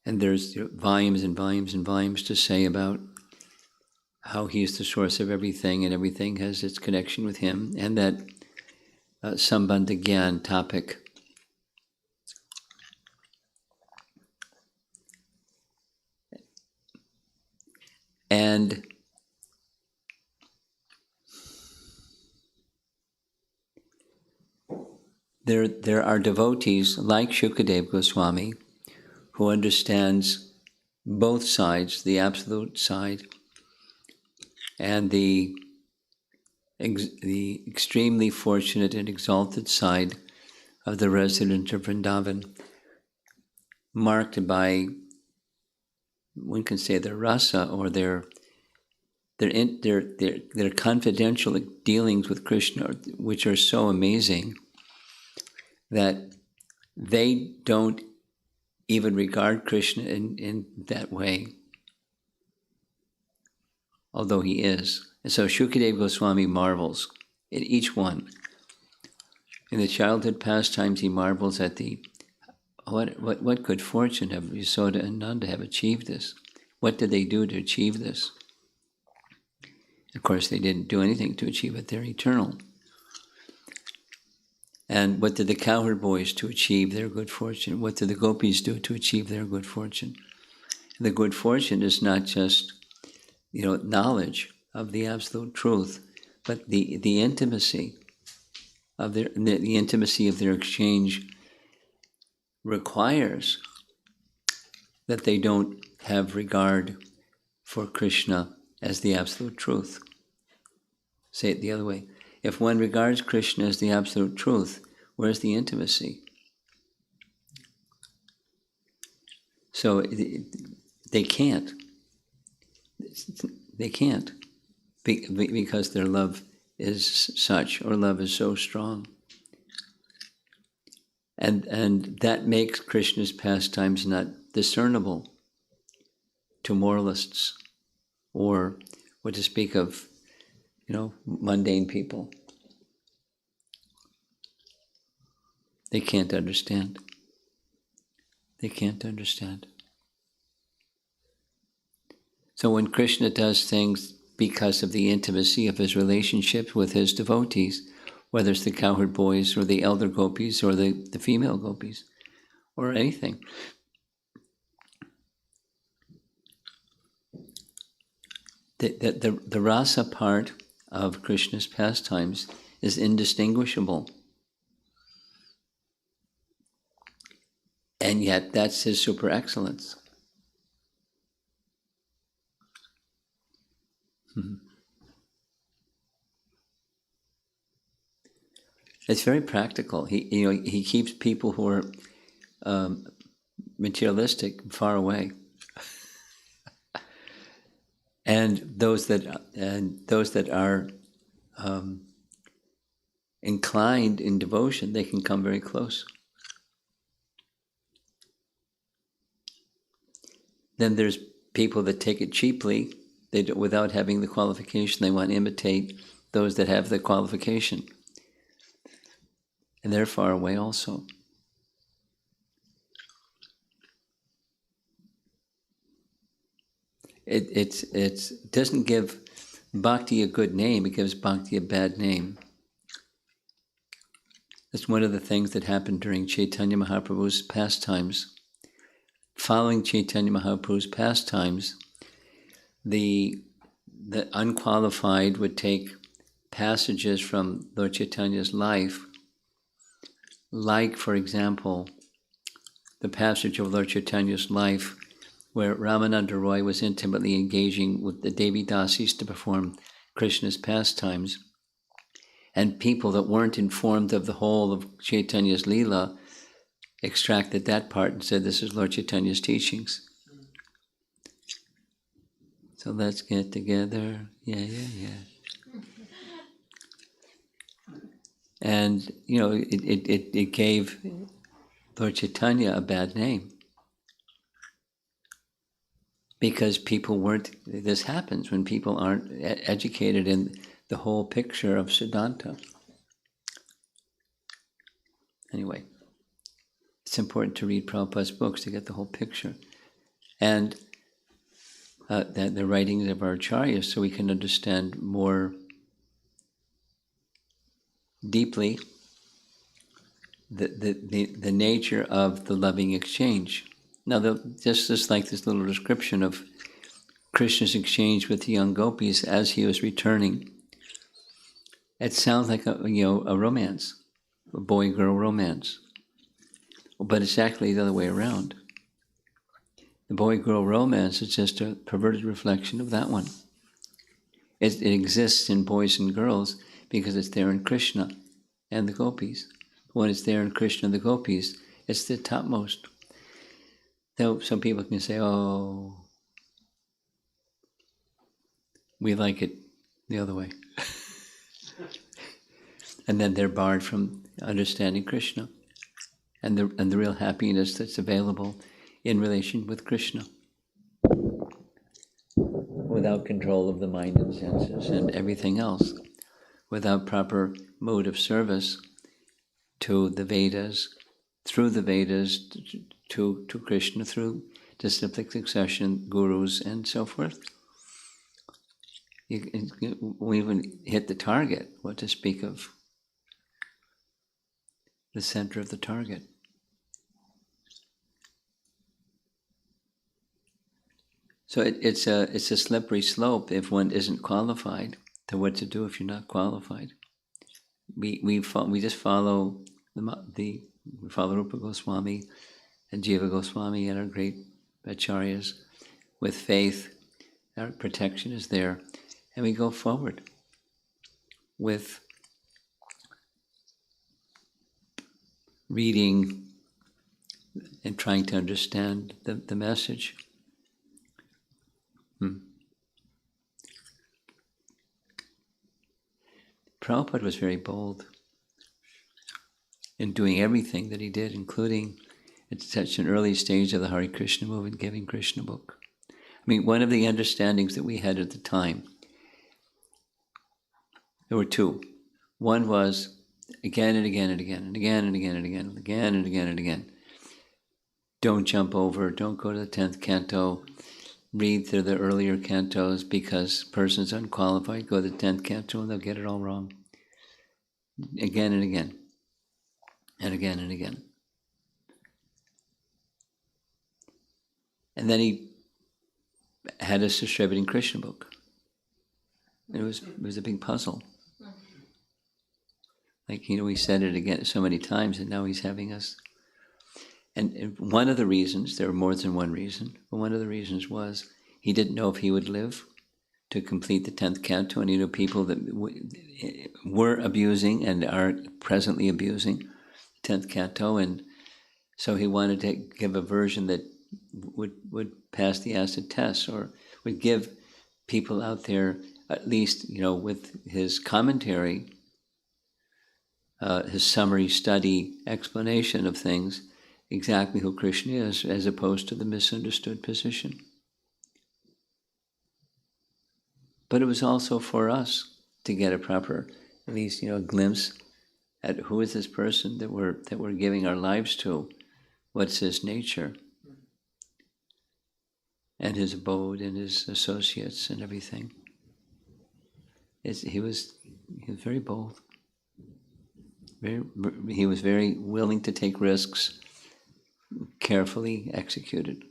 And there's volumes and volumes and volumes to say about how he is the source of everything, and everything has its connection with him, and that Sambandha Gyan topic. And there are devotees like Shukadev Goswami who understands both sides, the absolute side and the the extremely fortunate and exalted side of the resident of Vrindavan, marked by, one can say, their rasa, or their confidential dealings with Krishna, which are so amazing that they don't even regard Krishna in that way, although he is. And so Shukadeva Goswami marvels at each one. In the childhood pastimes, he marvels at what good fortune have Yasoda and Nanda have achieved this. What did they do to achieve this? Of course, they didn't do anything to achieve it. They're eternal. And what did the cowherd boys to achieve their good fortune? What did the gopis do to achieve their good fortune? The good fortune is not just, knowledge of the absolute truth, but the intimacy of the intimacy of their exchange requires that they don't have regard for Krishna as the absolute truth. Say it the other way. If one regards Krishna as the absolute truth, where's the intimacy? So they can't. They can't, because their love is such, or love is so strong. And that makes Krishna's pastimes not discernible to moralists, or what to speak of, mundane people. They can't understand. They can't understand. So when Krishna does things because of the intimacy of his relationships with his devotees, whether it's the cowherd boys or the elder gopis or the female gopis or anything, the rasa part of Krishna's pastimes is indistinguishable. And yet that's his super excellence. It's very practical. He keeps people who are materialistic far away, and those that are inclined in devotion, they can come very close. Then there's people that take it cheaply. They do, without having the qualification. They want to imitate those that have the qualification. And they're far away also. It doesn't give bhakti a good name, it gives bhakti a bad name. That's one of the things that happened during Chaitanya Mahaprabhu's pastimes. Following Chaitanya Mahaprabhu's pastimes, the unqualified would take passages from Lord Chaitanya's life, like, for example, the passage of Lord Chaitanya's life where Ramananda Roy was intimately engaging with the Devi Dasis to perform Krishna's pastimes, and people that weren't informed of the whole of Chaitanya's Leela extracted that part and said, this is Lord Chaitanya's teachings. So let's get together, yeah. And, it gave Lord Chaitanya a bad name. Because people weren't, this happens when people aren't educated in the whole picture of Siddhanta. Anyway, it's important to read Prabhupada's books to get the whole picture. And the writings of our acharyas, so we can understand more deeply the nature of the loving exchange. Now, just like this little description of Krishna's exchange with the young gopis as he was returning, it sounds like a romance, a boy-girl romance. But it's actually the other way around. The boy-girl romance is just a perverted reflection of that one. It exists in boys and girls because it's there in Krishna and the gopis. When it's there in Krishna and the gopis, it's the topmost. Though some people can say, oh, we like it the other way. And then they're barred from understanding Krishna and the real happiness that's available in relation with Krishna, without control of the mind and senses and everything else, without proper mode of service to the Vedas, through the Vedas to Krishna, through disciplic succession, gurus, and so forth. We even hit the target, what to speak of the center of the target. So it's a slippery slope if one isn't qualified to what to do if you're not qualified. We just follow we follow Rupa Goswami and Jiva Goswami and our great acharyas with faith. Our protection is there, and we go forward with reading and trying to understand the message. Prabhupada was very bold in doing everything that he did, including at such an early stage of the Hare Krishna movement, giving Krishna book. I mean, one of the understandings that we had at the time, there were two. One was again and again and again and again and again and again and again and again and again. Don't jump over, don't go to the 10th canto, read through the earlier cantos, because persons unqualified go to the 10th canto and they'll get it all wrong. Again and again. And again and again. And then he had us distributing Krishna book. It was a big puzzle. Like, we said it again so many times, and now he's having us. And one of the reasons, there were more than one reason, but one of the reasons was he didn't know if he would live to complete the 10th canto, and he knew people that were abusing and are presently abusing the 10th canto, and so he wanted to give a version that would pass the acid test, or would give people out there, at least, with his commentary, his summary study explanation of things, exactly who Krishna is, as opposed to the misunderstood position. But it was also for us to get a proper, at least, a glimpse at who is this person that we're giving our lives to, what's his nature, and his abode and his associates and everything. He was very bold. He was very willing to take risks, carefully executed,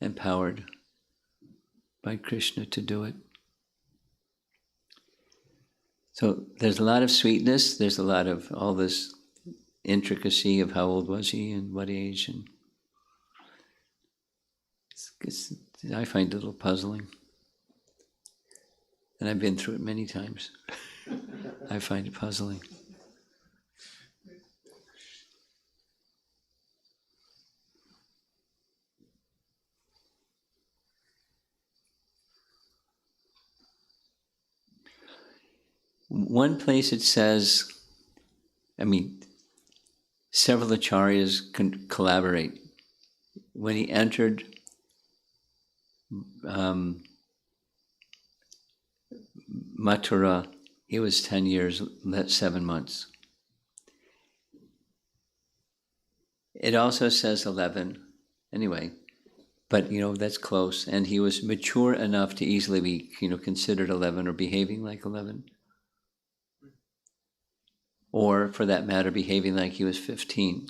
empowered by Krishna to do it. So there's a lot of sweetness, there's a lot of all this intricacy of how old was he and what age, and I find it a little puzzling. And I've been through it many times. I find it puzzling. One place it says, several acharyas can collaborate. When he entered Mathura, he was 10 years, 7 months. It also says 11, anyway, but that's close. And he was mature enough to easily be, considered 11 or behaving like 11. Or, for that matter, behaving like he was 15.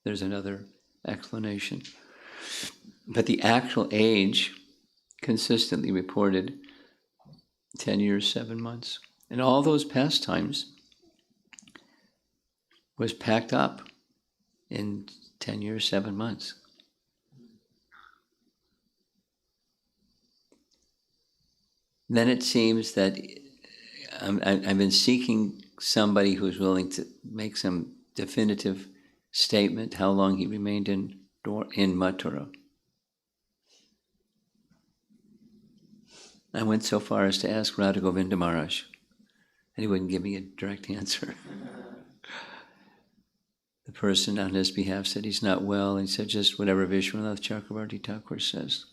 There's another explanation. But the actual age, consistently reported, 10 years, 7 months. And all those pastimes was packed up in 10 years, 7 months. Then it seems that I've been seeking somebody who's willing to make some definitive statement how long he remained in Mathura. I went so far as to ask Radha Govinda Maharaj, and he wouldn't give me a direct answer. The person on his behalf said he's not well, and he said just whatever Vishwanath Chakravarti Thakur says.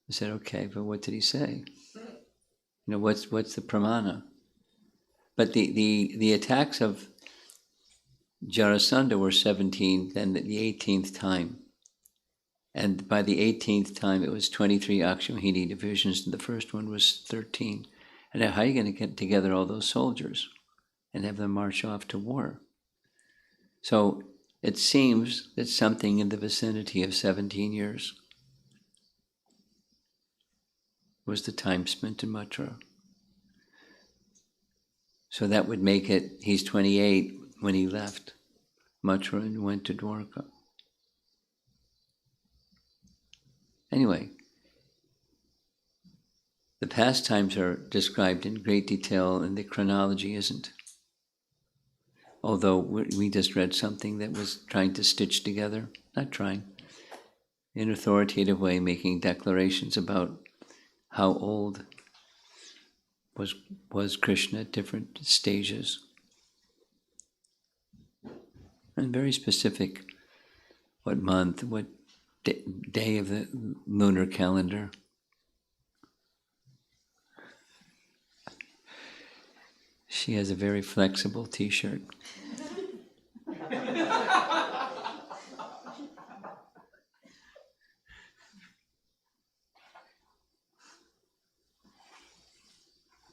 I said, okay, but what did he say? What's the pramana? But the attacks of Jarasandha were 17, then the 18th time. And by the 18th time, it was 23 Akshauhini divisions, and the first one was 13. And now how are you going to get together all those soldiers and have them march off to war? So it seems that something in the vicinity of 17 years was the time spent in Mathura. So that would make it, he's 28 when he left Mathura and went to Dwarka. Anyway, the pastimes are described in great detail and the chronology isn't. Although we just read something that was trying to stitch together, not trying, in an authoritative way, making declarations about how old was Krishna at different stages. And very specific, what month, what day of the lunar calendar. She has a very flexible t-shirt.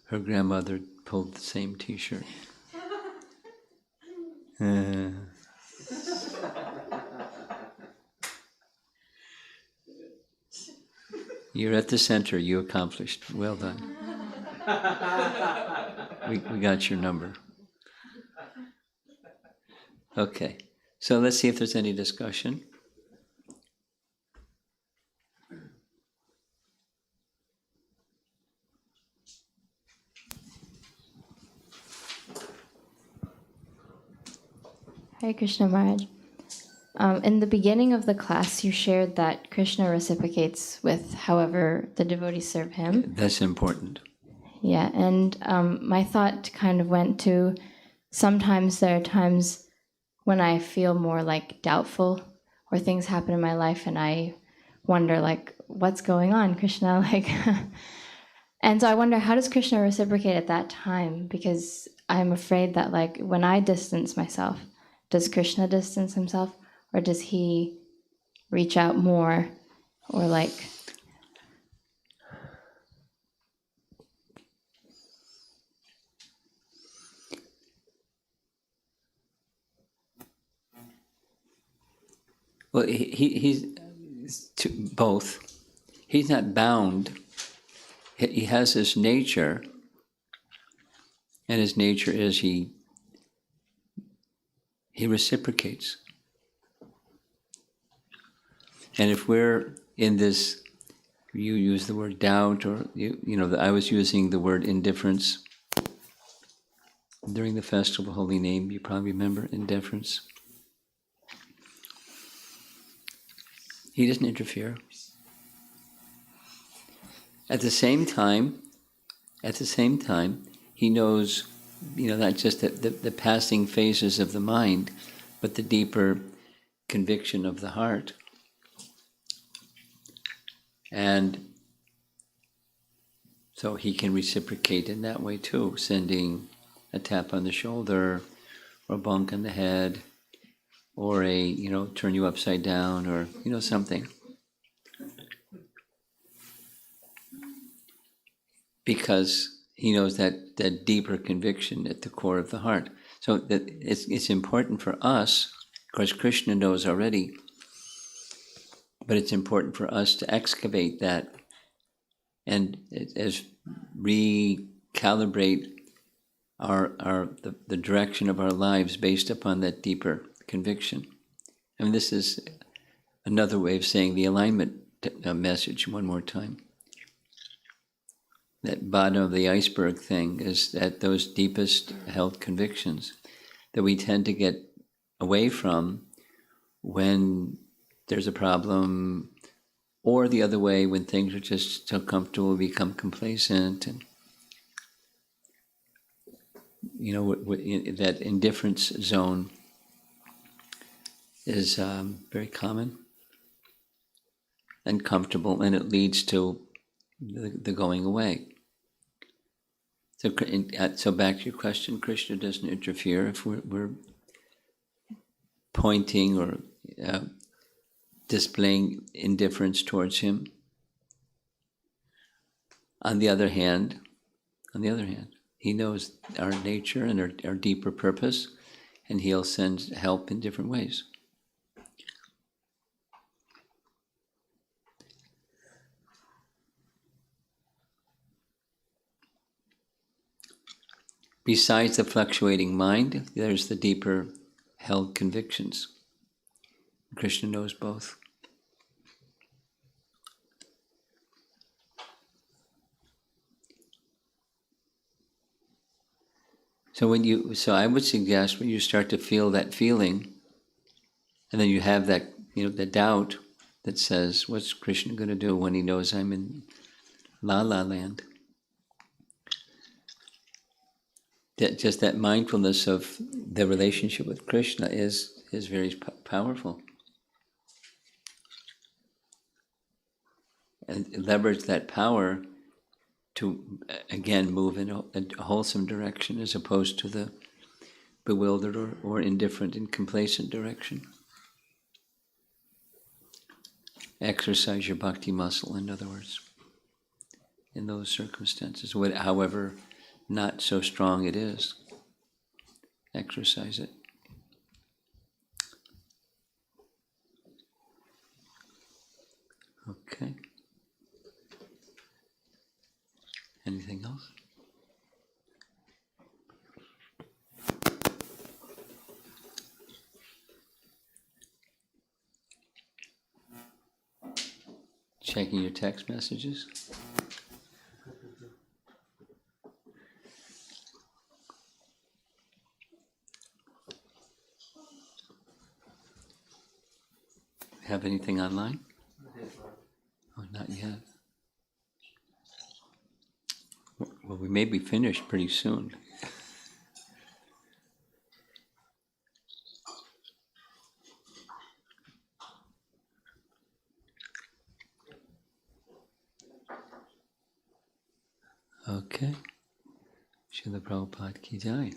Her grandmother pulled the same t-shirt. You're at the center, you accomplished. Well done. We got your number. Okay, so let's see if there's any discussion. Hare Krishna Maharaj. In the beginning of the class, you shared that Krishna reciprocates with however the devotees serve him. That's important. Yeah, and my thought kind of went to, sometimes there are times when I feel more like doubtful, or things happen in my life and I wonder like, what's going on, Krishna? Like, and so I wonder, how does Krishna reciprocate at that time? Because I'm afraid that like when I distance myself, does Krishna distance himself, or does he reach out more, or like? Well, he's both. He's not bound. He has his nature, and his nature is he reciprocates. And if we're in this, you use the word doubt, or I was using the word indifference during the Festival of Holy Name. You probably remember indifference. He doesn't interfere. At the same time, he knows, not just the passing phases of the mind, but the deeper conviction of the heart. And so he can reciprocate in that way too, sending a tap on the shoulder, or a bump on the head, or a, turn you upside down, or, something. Because he knows that deeper conviction at the core of the heart. So that it's important for us, of course Krishna knows already, but it's important for us to excavate that and recalibrate the direction of our lives based upon that deeper conviction. And this is another way of saying the alignment message one more time. that bottom of the iceberg thing is that those deepest held convictions that we tend to get away from when there's a problem, or the other way, when things are just so comfortable, we become complacent, and that indifference zone is very common and comfortable, and it leads to the going away. So back to your question, Krishna doesn't interfere if we're pointing or displaying indifference towards him. On the other hand, he knows our nature and our deeper purpose, and he'll send help in different ways. Besides the fluctuating mind, there's the deeper held convictions. Krishna knows both. So I would suggest when you start to feel that feeling, and then you have that, the doubt that says, what's Krishna going to do when he knows I'm in La La Land? Just that mindfulness of the relationship with Krishna is very powerful. And leverage that power to, again, move in a wholesome direction as opposed to the bewildered or indifferent and complacent direction. Exercise your bhakti muscle, in other words, in those circumstances, however not so strong it is. Exercise it. Okay. Anything else? Checking your text messages. Have anything online? Oh, not yet. Well, we may be finished pretty soon. Okay. Srila Prabhupada ki jai.